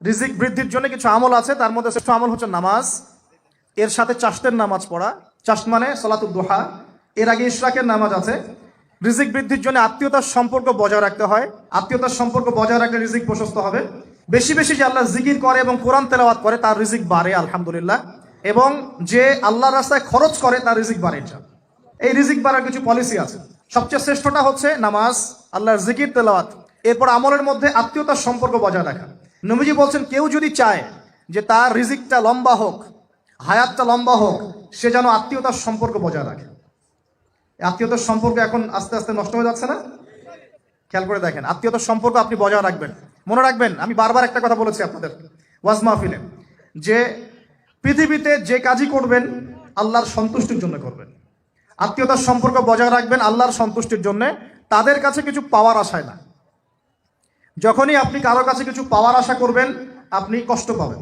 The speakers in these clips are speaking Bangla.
রিজিক বৃদ্ধির জন্য কিছু আমল আছে, তার মধ্যে শ্রেষ্ঠ আমল হচ্ছে নামাজ। এর সাথে চাষতের নামাজ পড়া, চাষ মানে সালাতুদ দুহা। এর আগে ইশরাকের নামাজ আছে। রিজিক বৃদ্ধির জন্য আত্মীয়তার সম্পর্ক বজায় রাখতে হয়। আত্মীয়তার সম্পর্ক বজায় রাখলে রিজিক প্রশস্ত হবে। বেশি বেশি যে আল্লাহ জিকির করে এবং কোরআন তেলাওয়াত করে তার রিজিক বাড়ে আলহামদুলিল্লাহ। এবং যে আল্লাহর রাস্তায় খরচ করে তার রিজিক বাড়ে। এই রিজিক বাড়ার কিছু পলিসি আছে। সবচেয়ে শ্রেষ্ঠটা হচ্ছে নামাজ, আল্লাহর জিকির তেলাওয়াত। এরপর আমলের মধ্যে আত্মীয়তার সম্পর্ক বজায় রাখা। নবীজি বলছেন, কেউ যদি চায় যে তার রিজিকটা লম্বা হোক, হায়াতটা লম্বা হোক, সে যেন আত্মীয়তার সম্পর্ক বজায় রাখে। আত্মীয়তার সম্পর্ক এখন আস্তে আস্তে নষ্ট হয়ে যাচ্ছে না? খেয়াল করে দেখেন, আত্মীয়তার সম্পর্ক আপনি বজায় রাখবেন। মনে রাখবেন, আমি বারবার একটা কথা বলেছি আপনাদের ওয়াজ মাহফিলে, যে পৃথিবীতে যে কাজই করবেন আল্লাহর সন্তুষ্টির জন্য করবেন। আত্মীয়তার সম্পর্ক বজায় রাখবেন আল্লাহর সন্তুষ্টির জন্য, তাদের কাছে কিছু পাওয়ার আশায় না। যখনই আপনি কারো কাছে কিছু পাওয়ার আশা করবেন আপনি কষ্ট পাবেন।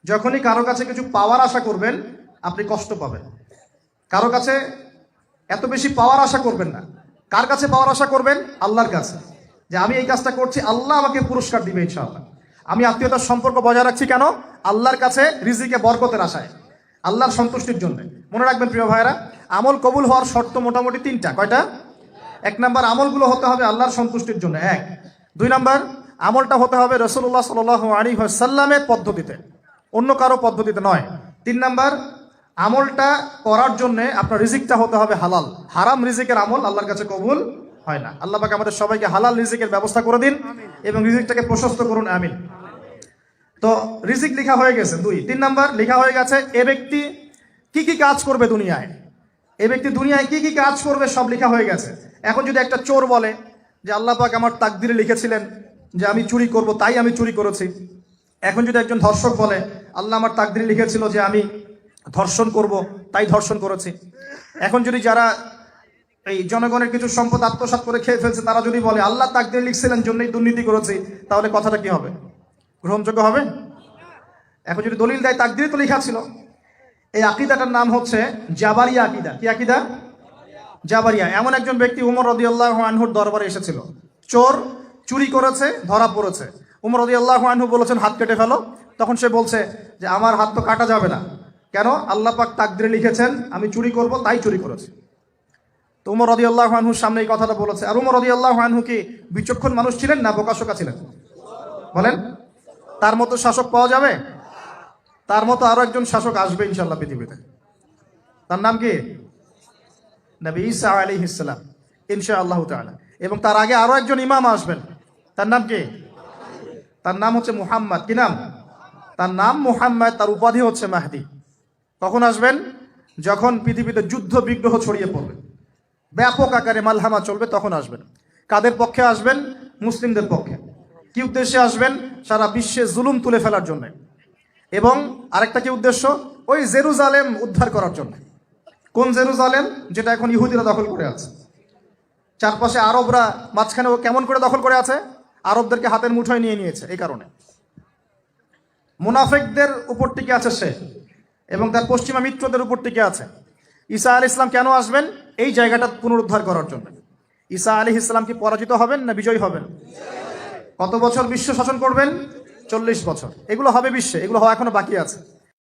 যখনই কারো কাছে কিছু পাওয়ার আশা করবেন আপনি কষ্ট পাবেন। কারো কাছে এত বেশি পাওয়ার আশা করবেন না। কার কাছে পাওয়ার আশা করবেন? আল্লাহর কাছে, যে আমি এই কাজটা করছি, আল্লাহ আমাকে পুরস্কার দিবে ইনশাআল্লাহ। আমি আত্মীয়তার সম্পর্ক বজায় রাখছি কেন? আল্লাহর কাছে রিজিকে বরকতের আশায়, আল্লাহর সন্তুষ্টির জন্য। মনে রাখবেন প্রিয় ভাইরা, আমল কবুল হওয়ার শর্ত মোটামুটি তিনটা। কয়টা? 1 নাম্বার, আমলগুলো হতে হবে আল্লাহর সন্তুষ্টির জন্য। 1। 2 নাম্বার, আমলটা হতে হবে রাসূলুল্লাহ সাল্লাল্লাহু আলাইহি ওয়াসাল্লামের পদ্ধতিতে, অন্য কারো পদ্ধতিতে নয়। 3 নাম্বার, আমলটা করার জন্য আপনার রিজিকটা হতে হবে হালাল। হারাম রিজিকের আমল আল্লাহর কাছে কবুল হয় না। আল্লাহ পাক আমাদের সবাইকে হালাল রিজিকের ব্যবস্থা করে দিন এবং রিজিকটাকে প্রশস্ত করুন, আমিন। তো রিজিক লেখা হয়ে গেছে 2। 3 নাম্বার লেখা হয়ে গেছে এ ব্যক্তি কি কি কাজ করবে দুনিয়ায়। এ ব্যক্তি দুনিয়ায় কি কি কাজ করবে সব লেখা হয়ে গেছে। এখন যদি একটা চোর বলে যে আল্লাহ পাক আমার তাকদিরে লিখেছিলেন যে আমি চুরি করব, তাই আমি চুরি করেছি। এখন যদি একজন ধর্ষক বলে আল্লাহ আমার তাকদিরে লিখেছিল যে আমি ধর্ষণ করব, তাই ধর্ষণ করেছি। এখন যদি যারা এই জনগণের কিছু সম্পদ আত্মসাৎ করে খেয়ে ফেলছে তারা যদি বলে আল্লাহ তাকদিরে লিখছিলেন জন্যই দুর্নীতি করেছি, তাহলে কথাটা কি হবে? গ্রহণযোগ্য হবে? এখন যদি দলিল দেয় তাকদিরে তো লেখা ছিল। এই আকীদাটার নাম হচ্ছে জাবারিয়া আকীদা। কি আকীদা? জাবারিয়া। এমন একজন ব্যক্তি উমর রাদিয়াল্লাহু আনহুর দরবারে এসেছিল। চোর চুরি করেছে, ধরা পড়েছে। উমর রাদিয়াল্লাহু আনহু বলেছেন হাত কেটে ফেলো। তখন সে বলছে যে আমার হাত তো কাটা যাবে না। কেন? আল্লাহ পাক তাকদিরে লিখেছেন আমি চুরি করব, তাই চুরি করেছি। তো উমর রাদিয়াল্লাহু আনহুর সামনে এই কথাটা বলেছে। আর উমর রাদিয়াল্লাহু আনহু কি বিচক্ষণ মানুষ ছিলেন না বোকাশোকা ছিলেন? বলেন, তার মতো শাসক পাওয়া যাবে? তার মতো আরো একজন শাসক আসবে ইনশাআল্লাহ পৃথিবীতে। তার নাম কি? নবী ঈসা আলাইহিস সালাম ইনশাআল্লাহ তাআলা। এবং তার আগে আরো একজন ইমাম আসবেন। তার নাম কি? তার নাম হচ্ছে মুহাম্মদ। কি নাম? তার নাম মুহাম্মদ, তার উপাধি হচ্ছে মাহদি। কখন আসবেন? যখন পৃথিবীতে যুদ্ধ বিগ্রহ ছড়িয়ে পড়বে, ব্যাপক আকারে মালহামা চলবে, তখন আসবেন। কাদের পক্ষে আসবেন? মুসলিমদের পক্ষে। কি উদ্দেশ্যে আসবেন? সারা বিশ্বে জুলুম তুলে ফেলার জন্য। এবং আরেকটা কি উদ্দেশ্য? ওই জেরুজালেম উদ্ধার করার জন্য। কোন জেরুজালেম? যেটা এখন ইহুদিরা দখল করে আছে। চারপাশে আরবরা, মাঝখানে ও কেমন করে দখল করে আছে? আরবদেরকে হাতের মুঠোয় নিয়ে নিয়েছে। এই কারণে মুনাফিকদের উপর টিকে আছে সে, এবং তার পশ্চিমা মিত্রদের উপর টিকে আছে। ঈসা আলাইহিস সালাম কেন আসবেন? এই জায়গাটা পুনরুদ্ধার করার জন্য। ঈসা আলাইহিস সালাম কি পরাজিত হবেন না বিজয়ী হবেন? কত বছর বিশ্ব শাসন করবেন? 40 বছর। এগুলো হবে বিশ্বে, এগুলো হওয়া এখনো বাকি আছে।